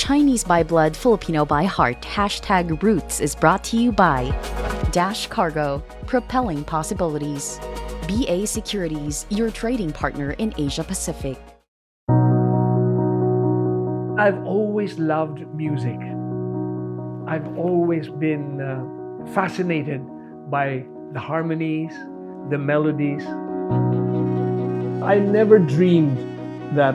Chinese by blood, Filipino by heart, #Roots is brought to you by Dash Cargo, propelling possibilities. BA Securities, your trading partner in Asia Pacific. I've always loved music. I've always been fascinated by the harmonies, the melodies. I never dreamed that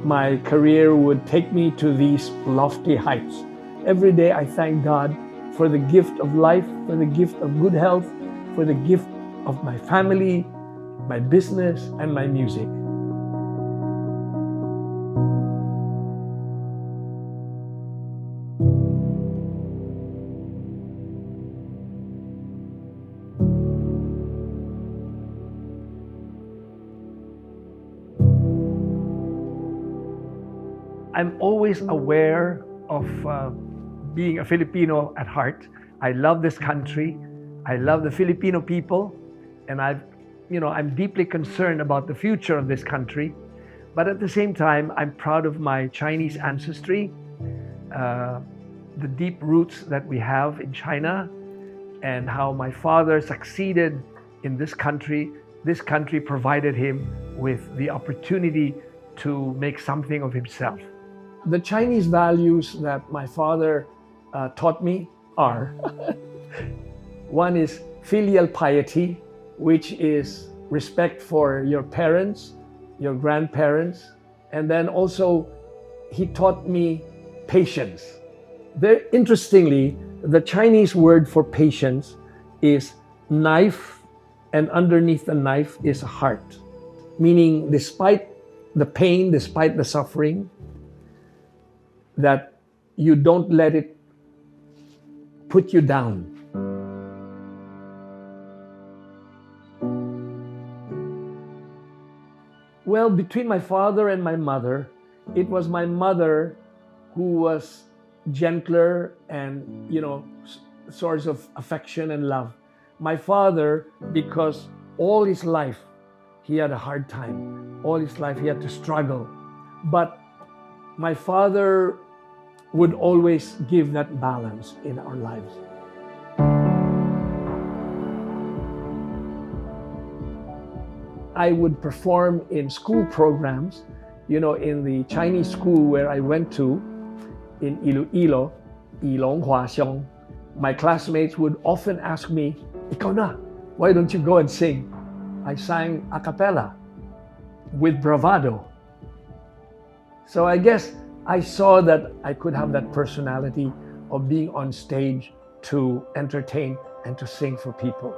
my career would take me to these lofty heights. Every day I thank God for the gift of life, for the gift of good health, for the gift of my family, my business, and my music. I'm always aware of being a Filipino at heart. I love this country. I love the Filipino people, and I'm deeply concerned about the future of this country. But at the same time, I'm proud of my Chinese ancestry, the deep roots that we have in China, and how my father succeeded in this country. This country provided him with the opportunity to make something of himself. The Chinese values that my father taught me are one is filial piety, which is respect for your parents, your grandparents, and then also he taught me patience. Very interestingly, the Chinese word for patience is knife, and underneath the knife is a heart, meaning despite the pain, despite the suffering, that you don't let it put you down. Well, between my father and my mother, it was my mother who was gentler and, source of affection and love. My father, because all his life he had a hard time. All his life he had to struggle. But my father would always give that balance in our lives. I would perform in school programs, in the Chinese school where I went to in Iloilo, Ilonghuaxiong. My classmates would often ask me, "Ikaw na, why don't you go and sing?" I sang a cappella with bravado. So I guess I saw that I could have that personality of being on stage to entertain and to sing for people.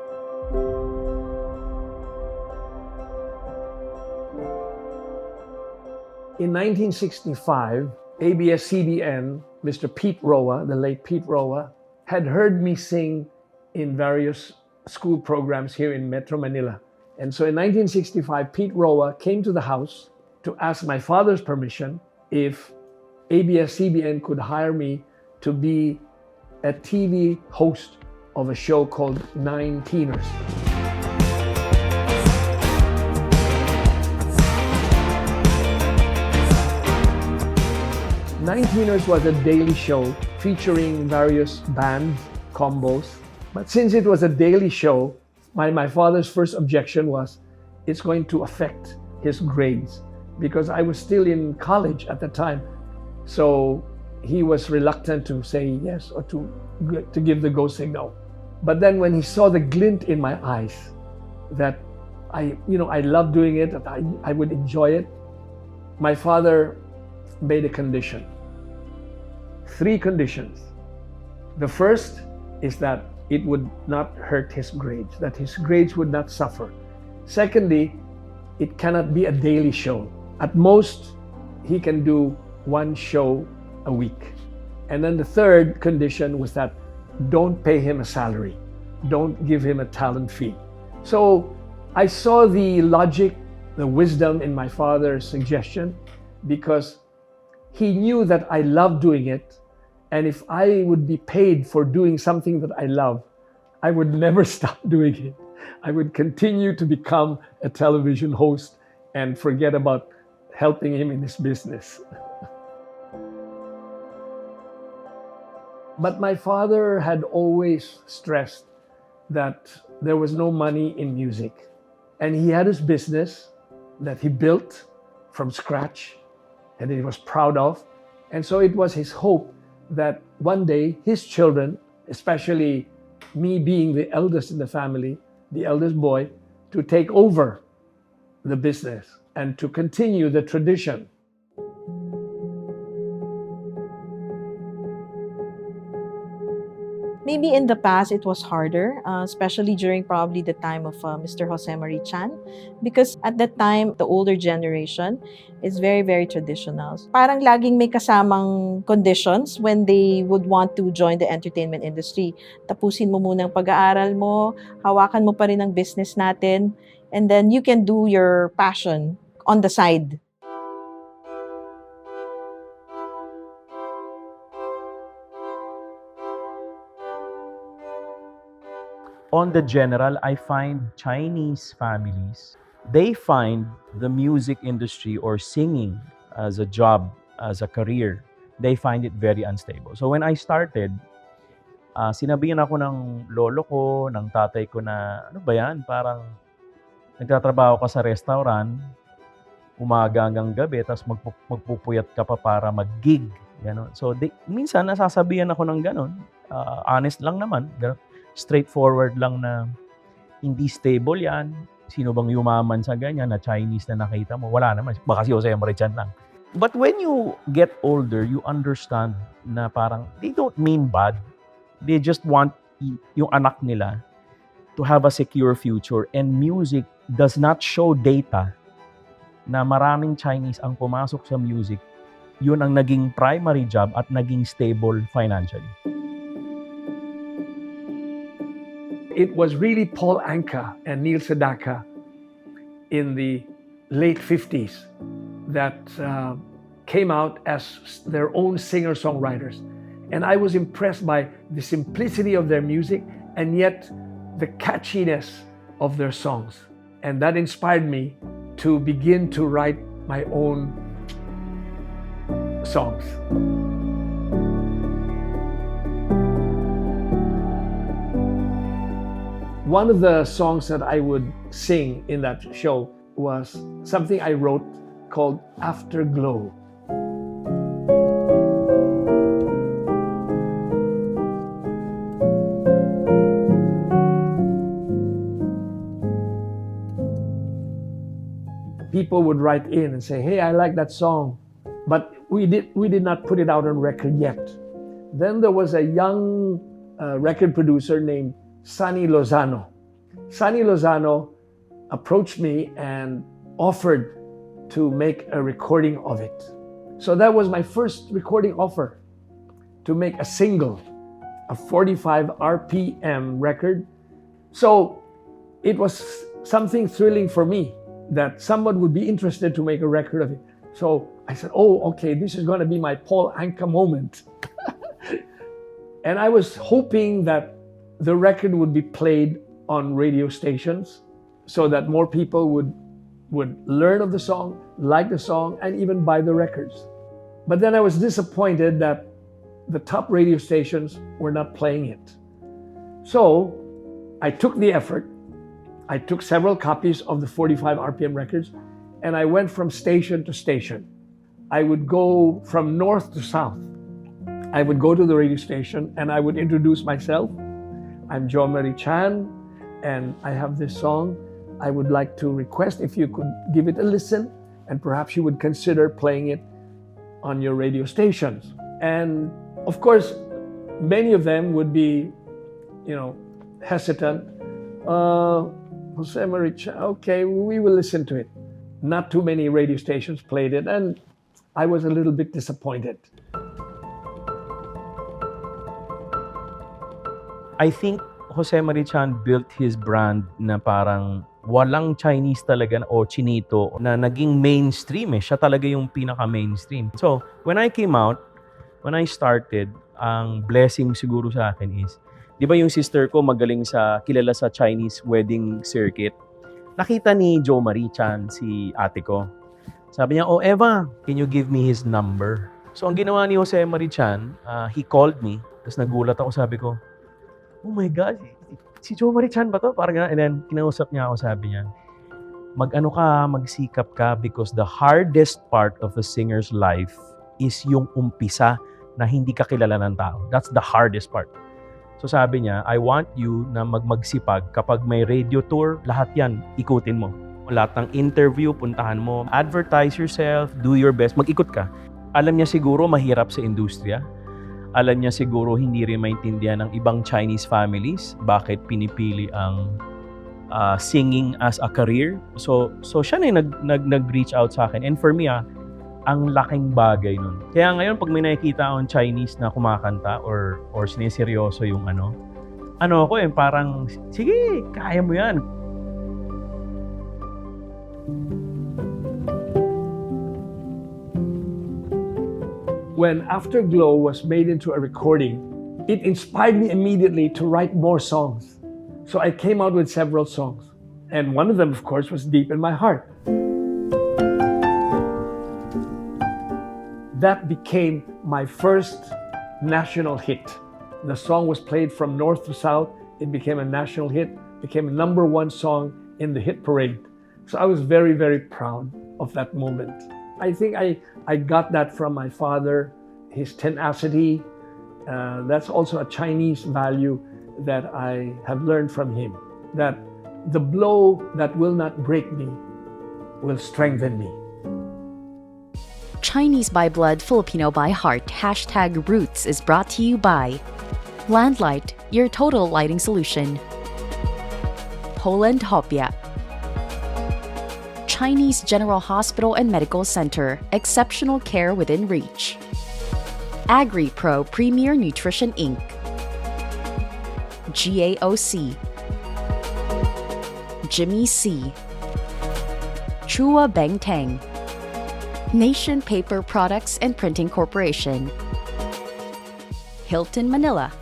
In 1965, ABS-CBN, Mr. Pete Roa, the late Pete Roa, had heard me sing in various school programs here in Metro Manila. And so in 1965, Pete Roa came to the house to ask my father's permission if ABS-CBN could hire me to be a TV host of a show called Nine Teeners. Nine Teeners was a daily show featuring various band combos. But since it was a daily show, my father's first objection was it's going to affect his grades because I was still in college at the time. So he was reluctant to say yes or to give the go signal. But then when he saw the glint in my eyes that I love doing it, that I would enjoy it, my father made a condition. 3 conditions. The first is that it would not hurt his grades, that his grades would not suffer. Secondly, it cannot be a daily show. At most, he can do 1 show a week. And then the third condition was that don't pay him a salary. Don't give him a talent fee. So I saw the logic, the wisdom in my father's suggestion because he knew that I loved doing it. And if I would be paid for doing something that I love, I would never stop doing it. I would continue to become a television host and forget about helping him in his business. But my father had always stressed that there was no money in music. And he had his business that he built from scratch and he was proud of. And so it was his hope that one day his children, especially me being the eldest in the family, the eldest boy, to take over the business and to continue the tradition. Maybe in the past it was harder, especially during probably the time of Mr. Jose Marie Chan, because at that time, the older generation is very, very traditional. Parang laging may kasamang conditions when they would want to join the entertainment industry. Tapusin mo muna ang pag-aaral mo, hawakan mo pa rin ang business natin, and then you can do your passion on the side. On the general, I find Chinese families, they find the music industry or singing as a job, as a career, they find it very unstable. So when I started, sinabihan ako ng lolo ko, ng tatay ko na, ano ba yan? Parang nagtatrabaho ka sa restaurant, umaga hanggang gabi, tapos magpupuyat ka pa para mag-gig. Ganon. So minsan nasasabihan ako ng ganon. Honest lang naman. Ganon. Straightforward lang na hindi stable yan. Sino bang yumaman sa ganyan na Chinese na nakita mo? Wala naman. Baka si Jose Marie Chan lang. But when you get older, you understand na parang they don't mean bad. They just want yung anak nila to have a secure future. And music does not show data na maraming Chinese ang pumasok sa music. Yun ang naging primary job at naging stable financially. It was really Paul Anka and Neil Sedaka in the late 50s that came out as their own singer-songwriters. And I was impressed by the simplicity of their music and yet the catchiness of their songs. And that inspired me to begin to write my own songs. One of the songs that I would sing in that show was something I wrote called Afterglow. People would write in and say, "Hey, I like that song," but we did not put it out on record yet. Then there was a young record producer named Sonny Lozano. Sonny Lozano approached me and offered to make a recording of it. So that was my first recording offer, to make a single, a 45 RPM record. So it was something thrilling for me that someone would be interested to make a record of it. So I said, oh, okay, this is going to be my Paul Anka moment. And I was hoping that the record would be played on radio stations so that more people would learn of the song, like the song, and even buy the records. But then I was disappointed that the top radio stations were not playing it. So I took the effort. I took several copies of the 45 RPM records and I went from station to station. I would go from north to south. I would go to the radio station and I would introduce myself. I'm Jose Marie Chan, and I have this song. I would like to request if you could give it a listen, and perhaps you would consider playing it on your radio stations. And of course, many of them would be, hesitant. Jose Marie Chan, okay, we will listen to it. Not too many radio stations played it, and I was a little bit disappointed. I think Jose Marie Chan built his brand na parang walang Chinese talaga o Chinito na naging mainstream. Siya talaga yung pinaka-mainstream. So, when I came out, when I started, ang blessing siguro sa akin is, di ba yung sister ko magaling kilala sa Chinese wedding circuit? Nakita ni Jose Marie Chan si ate ko. Sabi niya, oh Eva, can you give me his number? So, ang ginawa ni Jose Marie Chan, he called me Tapos nagulat ako, sabi ko, oh my God, si Jo Marie Chan ba to? Parang gano'n. And then, kinausap niya ako, sabi niya, mag-ano ka, magsikap ka because the hardest part of a singer's life is yung umpisa na hindi ka kilala ng tao. That's the hardest part. So sabi niya, I want you na magsipag kapag may radio tour, lahat yan, ikutin mo. Lahat ng interview, puntahan mo, advertise yourself, do your best, mag-ikot ka. Alam niya siguro mahirap sa industriya. Alam niya siguro hindi rin maintindihan ng ibang Chinese families bakit pinipili ang singing as a career. So siya na yung nag-reach out sa akin. And for me, ang laking bagay nun. Kaya ngayon, pag may nakikita akong Chinese na kumakanta or siniseryoso yung ako parang, sige, kaya mo yan. When Afterglow was made into a recording, it inspired me immediately to write more songs. So I came out with several songs. And one of them, of course, was Deep in My Heart. That became my first national hit. The song was played from north to south. It became a national hit, became a #1 song in the hit parade. So I was very, very proud of that moment. I think I got that from my father, his tenacity. That's also a Chinese value that I have learned from him, that the blow that will not break me will strengthen me. Chinese by blood, Filipino by heart. #Roots is brought to you by Landlight, your total lighting solution. Poland Hopia. Chinese General Hospital and Medical Center. Exceptional care within reach. AgriPro Premier Nutrition Inc. GAOC. Jimmy C. Chua Beng Tang. Nation Paper Products and Printing Corporation. Hilton Manila.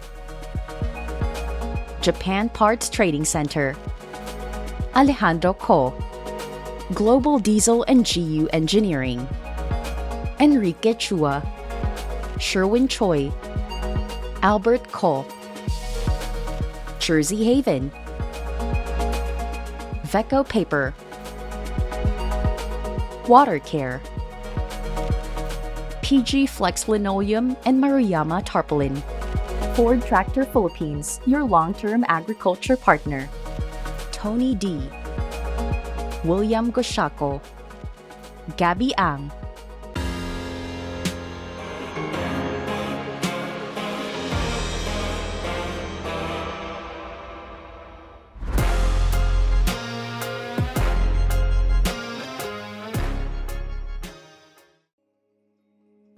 Japan Parts Trading Center. Alejandro Co. Global Diesel and GU Engineering. Enrique Chua. Sherwin Choi. Albert Co. Jersey Haven. Veco Paper. Water Care. PG Flex Linoleum and Maruyama Tarpaulin. Ford Tractor Philippines, your long-term agriculture partner. Tony D. William Goshako. Gabby Ang.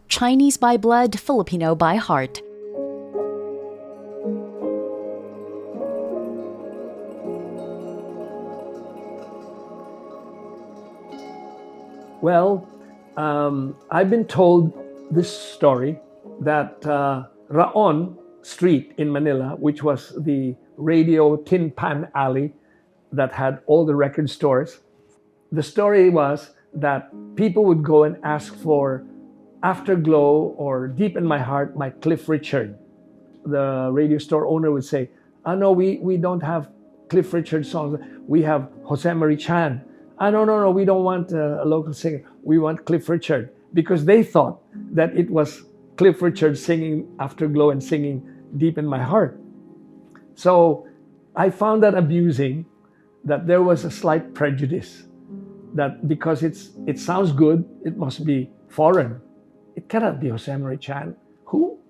Chinese by blood, Filipino by heart. Well, I've been told this story that Raon Street in Manila, which was the radio tin pan alley that had all the record stores, the story was that people would go and ask for Afterglow or Deep in My Heart by Cliff Richard. The radio store owner would say, no, we don't have Cliff Richard songs. We have Jose Marie Chan. No, we don't want a local singer. We want Cliff Richard. Because they thought that it was Cliff Richard singing Afterglow and singing Deep in My Heart. So I found that amusing, that there was a slight prejudice, that because it sounds good, it must be foreign. It cannot be Jose Marie Chan. Who?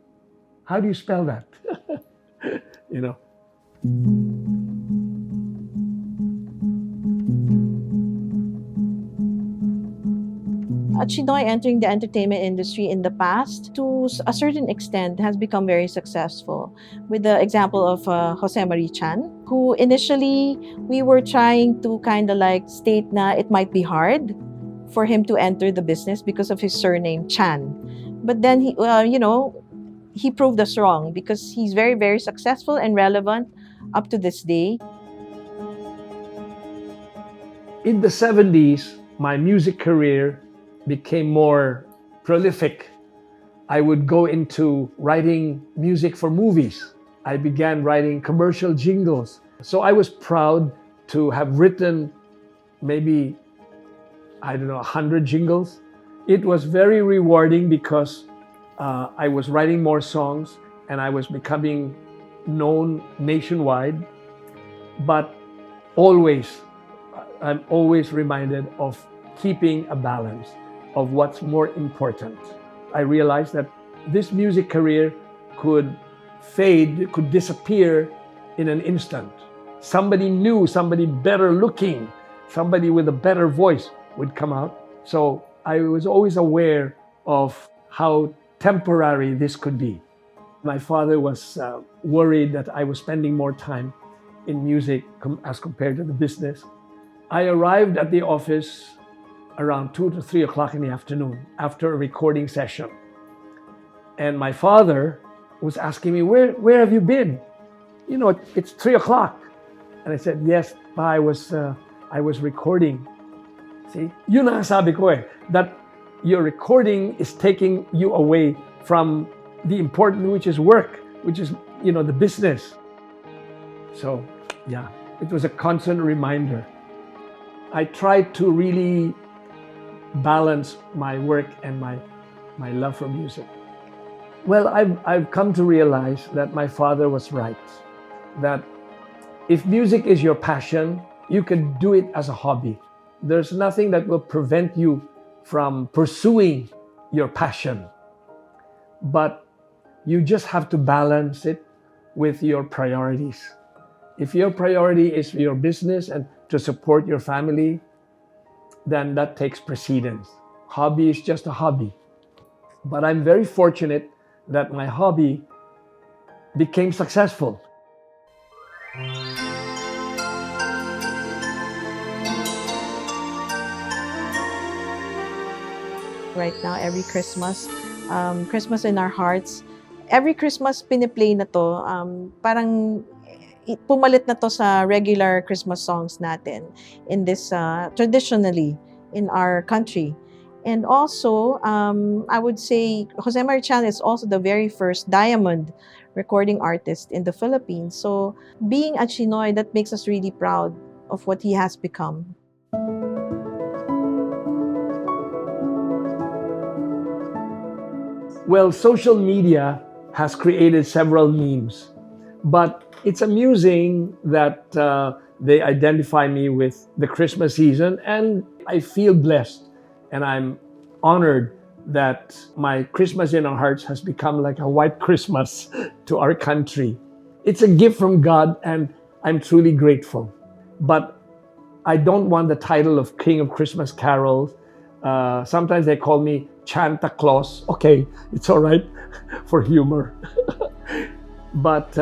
How do you spell that? You know. Chinoy entering the entertainment industry in the past, to a certain extent, has become very successful. With the example of Jose Marie Chan, who initially we were trying to kind of like state na it might be hard for him to enter the business because of his surname Chan. But then he proved us wrong because he's very, very successful and relevant up to this day. In the 70s, my music career became more prolific. I would go into writing music for movies. I began writing commercial jingles. So I was proud to have written maybe, I don't know, 100 jingles. It was very rewarding because I was writing more songs and I was becoming known nationwide. But always, I'm always reminded of keeping a balance of what's more important. I realized that this music career could fade, could disappear in an instant. Somebody new, somebody better looking, somebody with a better voice would come out. So I was always aware of how temporary this could be. My father was worried that I was spending more time in music as compared to the business. I arrived at the office around 2 to 3 o'clock in the afternoon after a recording session. And my father was asking me, where have you been? You know, it's 3 o'clock. And I said, yes, Pa, I was recording. See, yun ang sabi ko that your recording is taking you away from the important, which is work, which is, the business. So, yeah, it was a constant reminder. I tried to really balance my work and my love for music. Well, I've come to realize that my father was right, that if music is your passion, you can do it as a hobby. There's nothing that will prevent you from pursuing your passion. But you just have to balance it with your priorities. If your priority is your business and to support your family, then that takes precedence. Hobby is just a hobby. But I'm very fortunate that my hobby became successful. Right now, every Christmas, Christmas in our hearts, every Christmas piniplay na to, parang pumalit na to sa regular Christmas songs natin in this, traditionally in our country. And also, I would say Jose Mari Chan is also the very first diamond recording artist in the Philippines. So being a Chinoy, that makes us really proud of what he has become. Well, social media has created several memes, but it's amusing that they identify me with the Christmas season, and I feel blessed and I'm honored that my Christmas in our hearts has become like a white Christmas to our country. It's a gift from God and I'm truly grateful. But I don't want the title of King of Christmas Carols. Sometimes they call me Santa Claus. Okay, it's all right for humor. But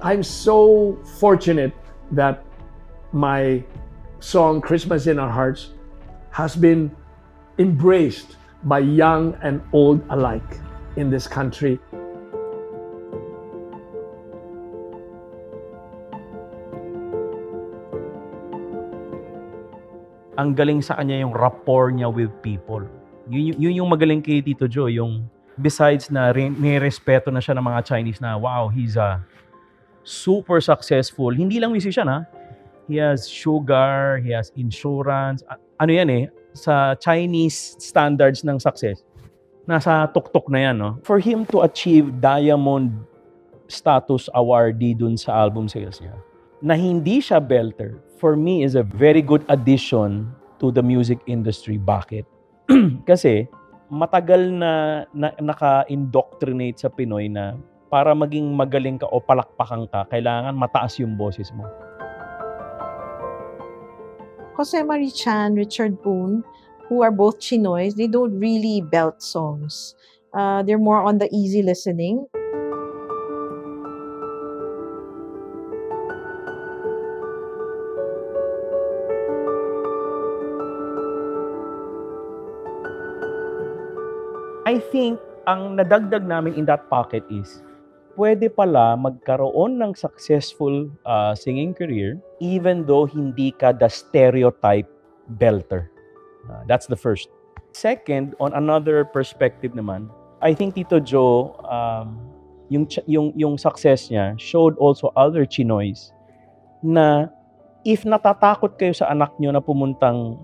I'm so fortunate that my song Christmas in Our Hearts has been embraced by young and old alike in this country. Ang galing sa kanya yung rapport niya with people. Yun yung magaling kay Tito Joe, yung besides na may respeto na siya ng mga Chinese na, wow, he's a super successful. Hindi lang musician ha. He has sugar, he has insurance. Ano yan sa Chinese standards ng success. Nasa tuktok na yan, no? For him to achieve diamond status awardee dun sa album sales niya, na hindi siya belter, for me is a very good addition to the music industry. Bakit? Kasi matagal na naka-indoctrinate sa Pinoy na para maging magaling ka o palakpakan ka, kailangan mataas yung boses mo. Jose Mari Chan, Richard Poon, who are both Chinoys, they don't really belt songs. They're more on the easy listening. I think ang nadagdag namin in that pocket is pwede pala magkaroon ng successful singing career even though hindi ka the stereotype belter. That's the first. Second, on another perspective naman, I think Tito Joe, yung success niya showed also other Chinoys na if natatakot kayo sa anak nyo na pumuntang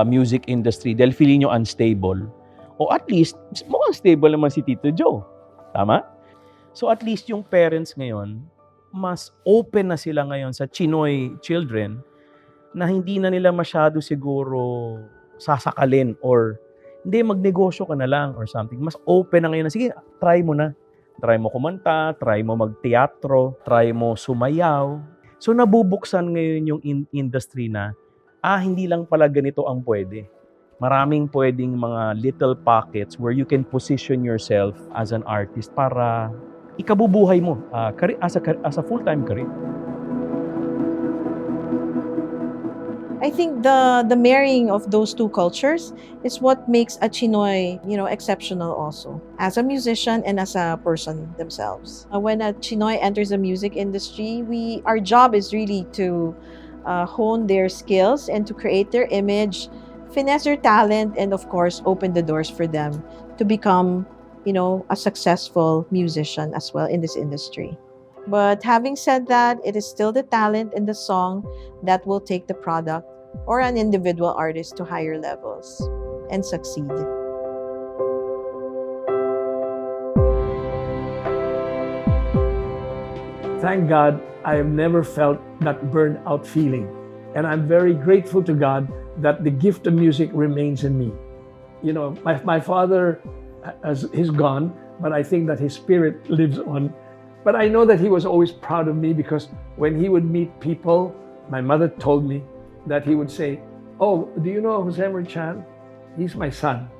music industry dahil feeling nyo unstable, o at least, mukhang stable naman si Tito Joe. Tama? So at least yung parents ngayon, mas open na sila ngayon sa Chinoy children na hindi na nila masyado siguro sasakalin or hindi, magnegosyo ka na lang or something. Mas open na ngayon na, sige, try mo na. Try mo kumanta, try mo magteatro, try mo sumayaw. So nabubuksan ngayon yung industry na, hindi lang pala ganito ang pwede. Maraming pwedeng mga little pockets where you can position yourself as an artist para ikabubuhay mo as a full-time career. I think the marrying of those two cultures is what makes a Chinoy, exceptional also, as a musician and as a person themselves. When a Chinoy enters the music industry, our job is really to hone their skills and to create their image, finesse their talent, and of course, open the doors for them to become, a successful musician as well in this industry. But having said that, it is still the talent in the song that will take the product or an individual artist to higher levels and succeed. Thank God, I have never felt that burned out feeling. And I'm very grateful to God that the gift of music remains in me. My father, he's gone, but I think that his spirit lives on. But I know that he was always proud of me because when he would meet people, my mother told me that he would say, "Oh, do you know Josemar Chan? He's my son."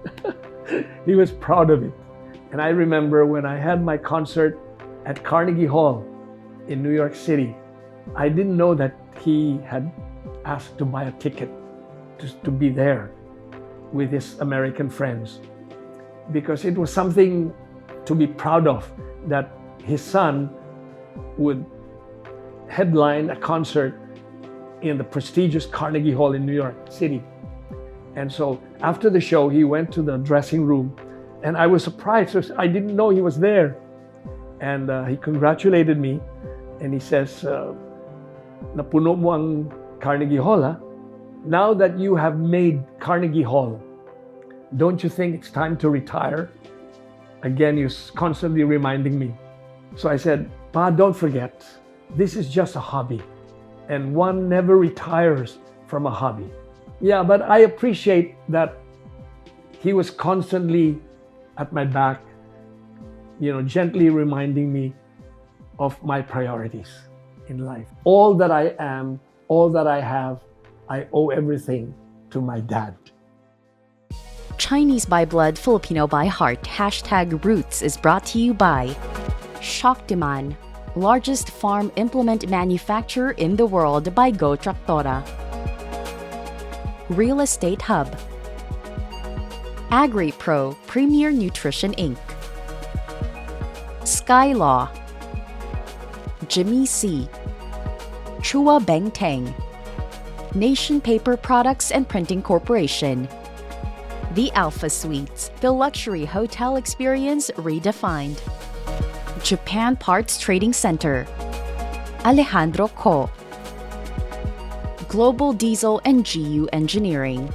He was proud of it. And I remember when I had my concert at Carnegie Hall in New York City, I didn't know that he had asked to buy a ticket to be there with his American friends, because it was something to be proud of that his son would headline a concert in the prestigious Carnegie Hall in New York City. And so after the show, he went to the dressing room and I was surprised. I didn't know he was there. And he congratulated me and he says, "Napuno mo ang Carnegie Hall, ha? Now that you have made Carnegie Hall, don't you think it's time to retire?" Again, he was constantly reminding me. So I said, "Pa, don't forget, this is just a hobby. And one never retires from a hobby." Yeah, but I appreciate that he was constantly at my back, gently reminding me of my priorities in life. All that I am, all that I have, I owe everything to my dad. Chinese by blood, Filipino by heart. #Roots is brought to you by Shaktiman, largest farm implement manufacturer in the world by Go Traktora. Real Estate Hub. AgriPro Premier Nutrition Inc. Skylaw. Jimmy C. Chua Beng Teng. Nation Paper Products and Printing Corporation. The Alpha Suites, the luxury hotel experience redefined. Japan Parts Trading Center. Alejandro Ko. Global Diesel and GU Engineering.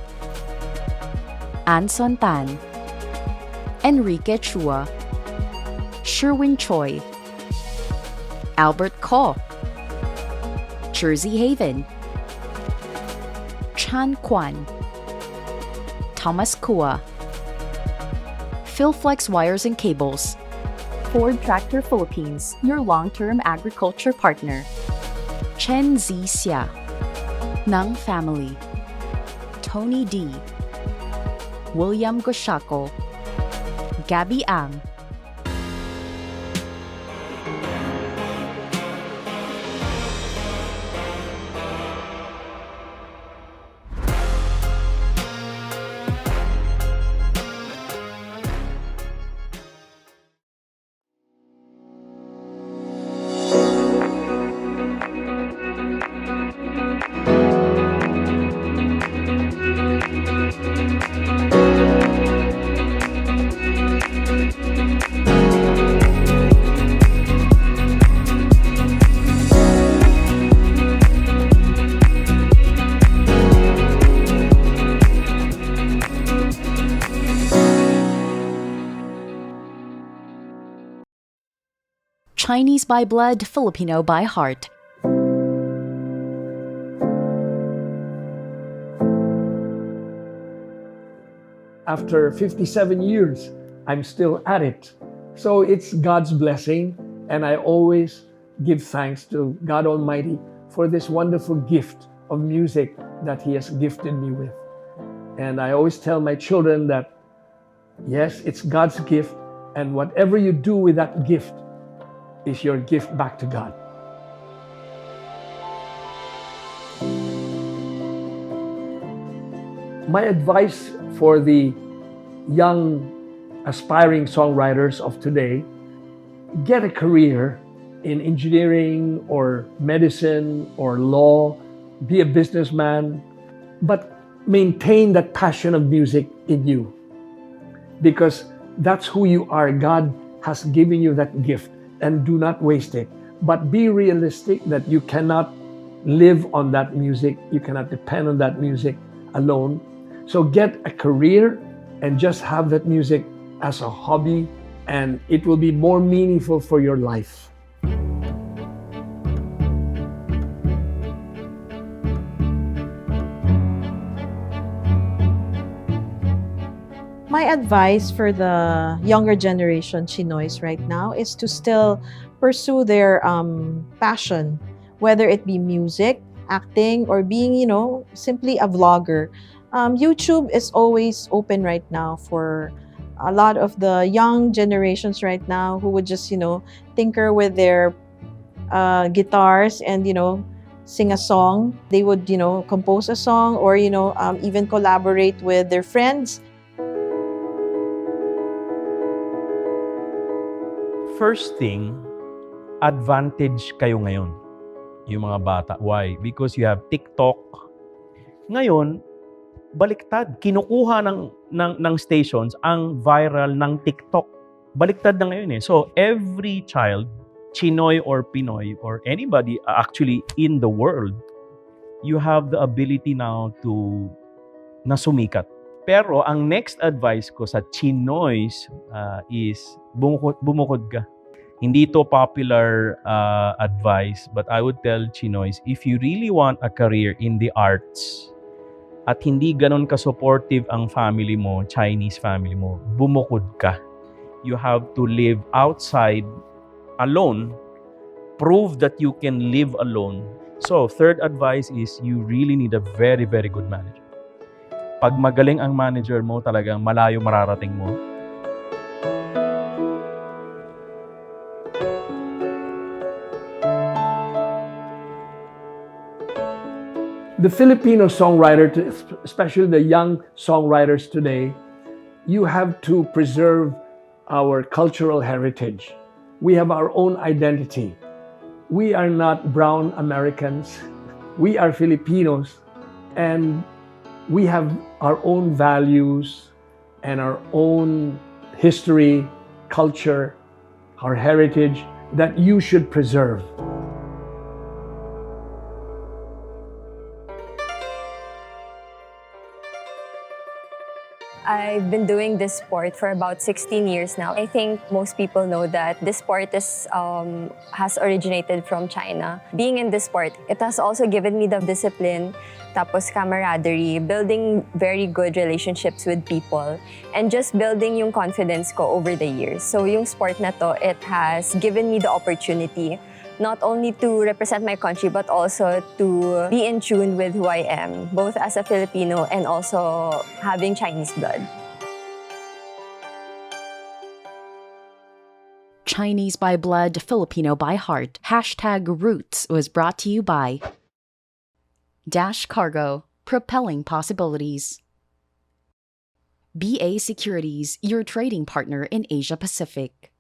Anson Tan. Enrique Chua. Sherwin Choi. Albert Ko. Jersey Haven. Chan Kwan. Thomas Kua. Philflex Wires and Cables. Ford Tractor Philippines, your long-term agriculture partner. Chen Z Xia. Nang Family. Tony D. William Goshako. Gabby Ang. Chinese by blood, Filipino by heart. After 57 years, I'm still at it. So it's God's blessing, and I always give thanks to God Almighty for this wonderful gift of music that He has gifted me with. And I always tell my children that, yes, it's God's gift, and whatever you do with that gift is your gift back to God. My advice for the young aspiring songwriters of today: get a career in engineering or medicine or law, be a businessman, but maintain that passion of music in you, because that's who you are. God has given you that gift, and do not waste it. But be realistic that you cannot live on that music, you cannot depend on that music alone. So get a career and just have that music as a hobby, and it will be more meaningful for your life. My advice for the younger generation Chinoys right now is to still pursue their passion, whether it be music, acting, or being, simply a vlogger. YouTube is always open right now for a lot of the young generations right now who would just, tinker with their guitars and, sing a song. They would, compose a song, or, even collaborate with their friends. First thing, advantage kayo ngayon, yung mga bata. Why? Because you have TikTok. Ngayon, baliktad. Kinukuha ng stations ang viral ng TikTok. Baliktad na ngayon eh. So, every child, Chinoy or Pinoy or anybody actually in the world, you have the ability now to nasumikat. Pero ang next advice ko sa Chinoys is bumukod ka. Hindi to popular advice, but I would tell Chinoys, if you really want a career in the arts at hindi ganon ka-supportive ang family mo, Chinese family mo, bumukod ka. You have to live outside alone. Prove that you can live alone. So, third advice is you really need a very, very good manager. Pag magaling ang manager mo, talagang malayo mararating mo. The Filipino songwriter, especially the young songwriters today, you have to preserve our cultural heritage. We have our own identity. We are not brown Americans. We are Filipinos, and we have our own values and our own history, culture, our heritage that you should preserve. I've been doing this sport for about 16 years now. I think most people know that this sport has originated from China. Being in this sport, it has also given me the discipline, tapos camaraderie, building very good relationships with people, and just building yung confidence ko over the years. So yung sport na to, it has given me the opportunity not only to represent my country, but also to be in tune with who I am, both as a Filipino and also having Chinese blood. Chinese by blood, Filipino by heart. #Roots was brought to you by Dash Cargo, propelling possibilities. BA Securities, your trading partner in Asia Pacific.